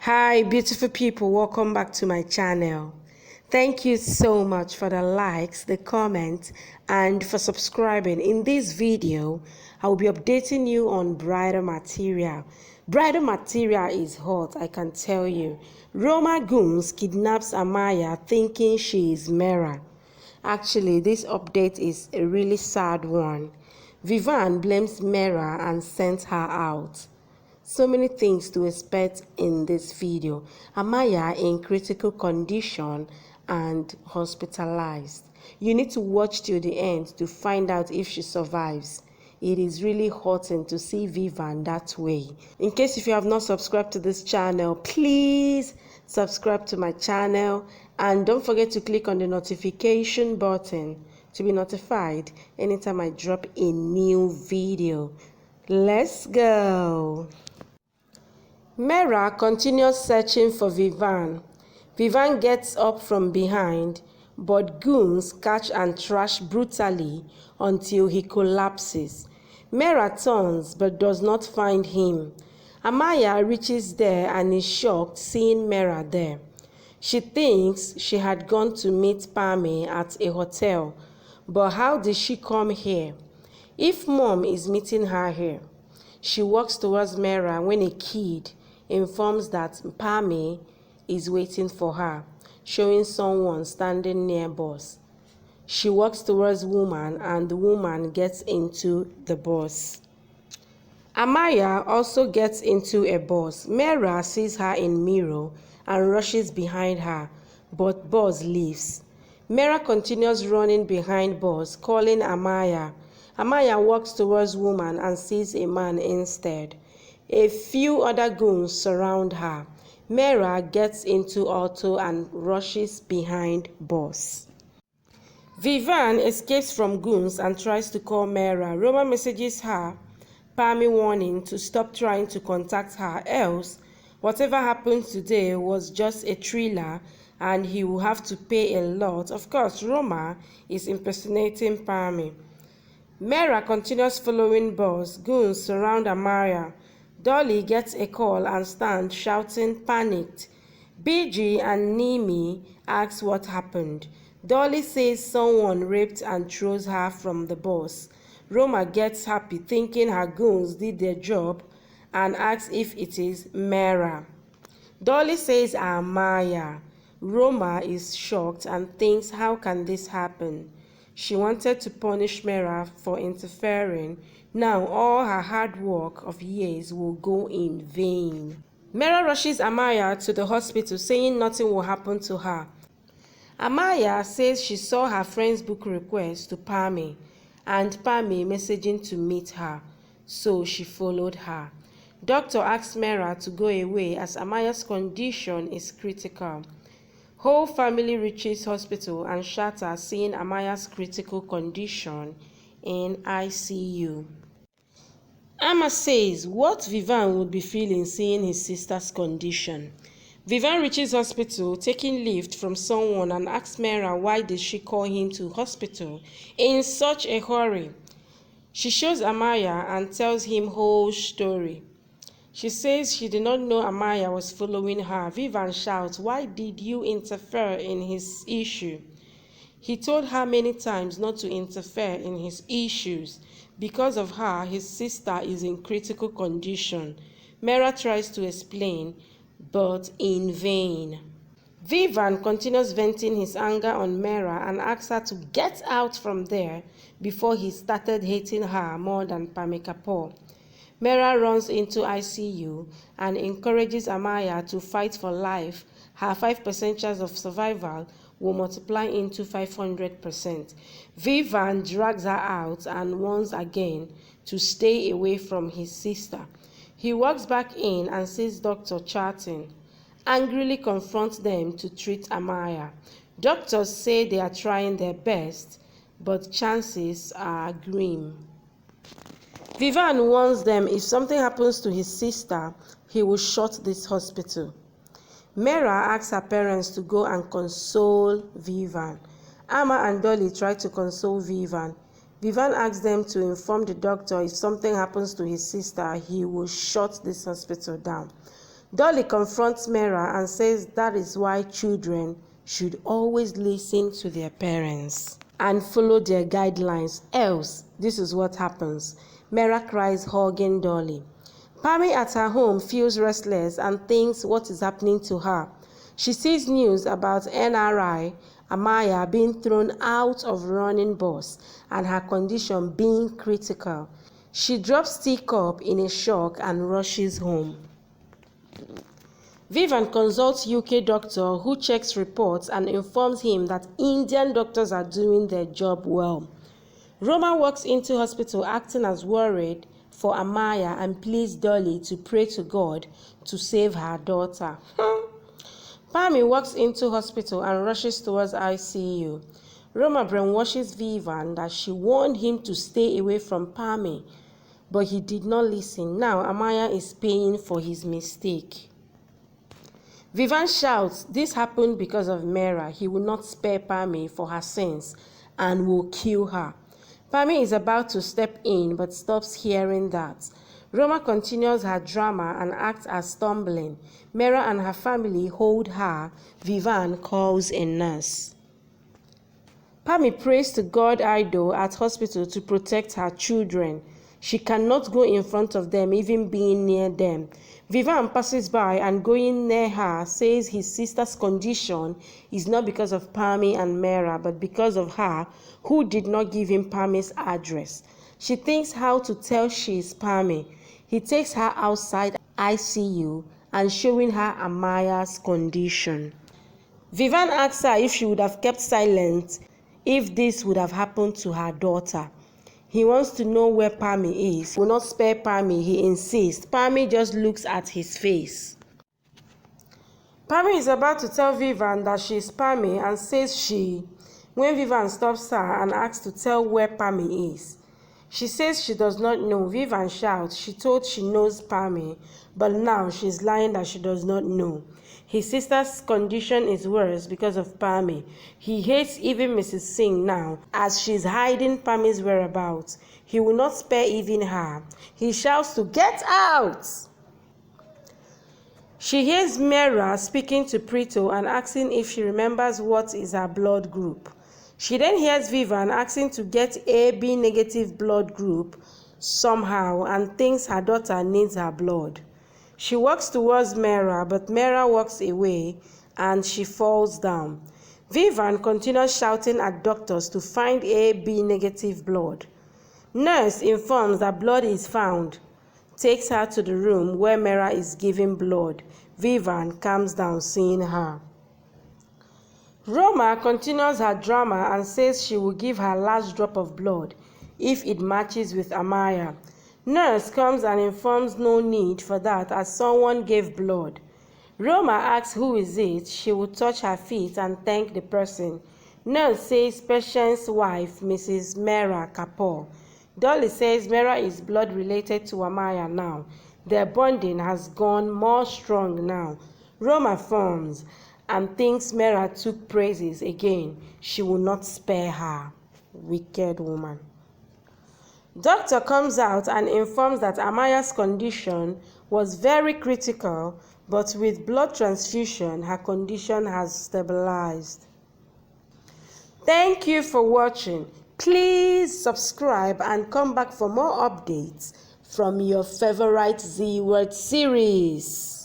Hi beautiful people, welcome back to my channel. Thank you so much for the likes, the comments, and for subscribing. In this video I will be updating you on bridal material. Bridal material is hot, I can tell you. Roma goons kidnaps Amaya thinking she is Meera. Actually, this update is a really sad one. Vivaan blames Meera and sent her out. So many things to expect in this video. Amaya in critical condition and hospitalized. You need to watch till the end to find out if she survives. It is really hurting to see Vivaan that way. In case if you have not subscribed to this channel, please subscribe to my channel and don't forget to click on the notification button to be notified anytime I drop a new video. Let's go. Meera continues searching for Vivaan. Vivaan gets up from behind, but goons catch and trash brutally until he collapses. Meera turns but does not find him. Amaya reaches there and is shocked seeing Meera there. She thinks she had gone to meet Pami at a hotel, but how did she come here? If Mom is meeting her here. She walks towards Meera when a kid informs that Pami is waiting for her, showing someone standing near bus. She walks towards woman and the woman gets into the bus. Amaya also gets into a bus. Meera sees her in mirror and rushes behind her, but bus leaves. Meera continues running behind bus, calling Amaya. Amaya walks towards woman and sees a man instead. A few other goons surround her. Meera gets into auto and rushes behind bus. Vivaan escapes from goons and tries to call Meera. Roma messages her, Pami warning to stop trying to contact her, else whatever happened today was just a thriller and he will have to pay a lot. Of course, Roma is impersonating Pami. Meera continues following bus. Goons surround Amaya. Dolly gets a call and stands shouting panicked. BG and Nimi ask what happened. Dolly says someone raped and throws her from the bus. Roma gets happy thinking her goons did their job and asks if it is Meera. Dolly says Amaya. Roma is shocked and thinks how can this happen? She wanted to punish Meera for interfering. Now all her hard work of years will go in vain. Meera rushes Amaya to the hospital saying nothing will happen to her. Amaya says she saw her friend's book request to Pami and Pami messaging to meet her, so she followed her. Doctor asks Meera to go away as Amaya's condition is critical. Whole family reaches hospital and shatters seeing Amaya's critical condition in ICU. Amma says what Vivaan would be feeling seeing his sister's condition. Vivaan reaches hospital taking lift from someone and asks Meera why did she call him to hospital in such a hurry. She shows Amaya and tells him whole story. She says she did not know Amaya was following her. Vivaan shouts, why did you interfere in his issue? He told her many times not to interfere in his issues. Because of her, his sister is in critical condition. Meera tries to explain, but in vain. Vivaan continues venting his anger on Meera and asks her to get out from there before he started hating her more than Pami Kapoor. Meera runs into ICU and encourages Amaya to fight for life. Her 5% chance of survival will multiply into 500%. Vivaan drags her out and warns again to stay away from his sister. He walks back in and sees Doctor chatting. Angrily confronts them to treat Amaya. Doctors say they are trying their best, but chances are grim. Vivaan warns them if something happens to his sister, he will shut this hospital. Meera asks her parents to go and console Vivaan. Amma and Dolly try to console Vivaan. Vivaan asks them to inform the doctor if something happens to his sister, he will shut this hospital down. Dolly confronts Meera and says that is why children should always listen to their parents and follow their guidelines, else this is what happens. Meera cries, hugging Dolly. Pammy at her home feels restless and thinks what is happening to her. She sees news about NRI Amaya being thrown out of running bus and her condition being critical. She drops teacup in a shock and rushes home. Vivaan consults UK doctor who checks reports and informs him that Indian doctors are doing their job well. Roma walks into hospital acting as worried for Amaya and pleads Dolly to pray to God to save her daughter. Pammy walks into hospital and rushes towards ICU. Roma brainwashes Vivaan that she warned him to stay away from Pammy, but he did not listen. Now Amaya is paying for his mistake. Vivaan shouts, this happened because of Meera. He will not spare Pammy for her sins and will kill her. Pammy is about to step in but stops hearing that. Roma continues her drama and acts as stumbling. Meera and her family hold her. Vivaan calls a nurse. Pammy prays to God idol at hospital to protect her children. She cannot go in front of them, even being near them. Vivaan passes by and going near her says his sister's condition is not because of Pammy and Meera, but because of her, who did not give him Pammy's address. She thinks how to tell she is Pammy. He takes her outside ICU and showing her Amaya's condition. Vivaan asks her if she would have kept silent if this would have happened to her daughter. He wants to know where Pammy is. He will not spare Pammy, he insists. Pammy just looks at his face. Pammy is about to tell Vivaan that she is Pammy and says she, when Vivaan stops her and asks to tell where Pammy is. She says she does not know. Vivaan shouts she told she knows Pammy, but now she is lying that she does not know. His sister's condition is worse because of Pammy. He hates even Mrs. Singh now as she is hiding Pammy's whereabouts. He will not spare even her. He shouts to get out. She hears Meera speaking to Preto and asking if she remembers what is her blood group. She then hears Vivaan asking to get AB negative blood group somehow and thinks her daughter needs her blood. She walks towards Meera, but Meera walks away and she falls down. Vivaan continues shouting at doctors to find AB negative blood. Nurse informs that blood is found, takes her to the room where Meera is giving blood. Vivaan calms down seeing her. Roma continues her drama and says she will give her last drop of blood if it matches with Amaya. Nurse comes and informs no need for that as someone gave blood. Roma asks who is it. She will touch her feet and thank the person. Nurse says patient's wife, Mrs. Meera Kapoor. Dolly says Meera is blood related to Amaya now. Their bonding has gone more strong now. Roma forms and thinks Meera took praises again. She will not spare her. Wicked woman. Doctor comes out and informs that Amaya's condition was very critical, but with blood transfusion, her condition has stabilized. Thank you for watching. Please subscribe and come back for more updates from your favorite Z Word series.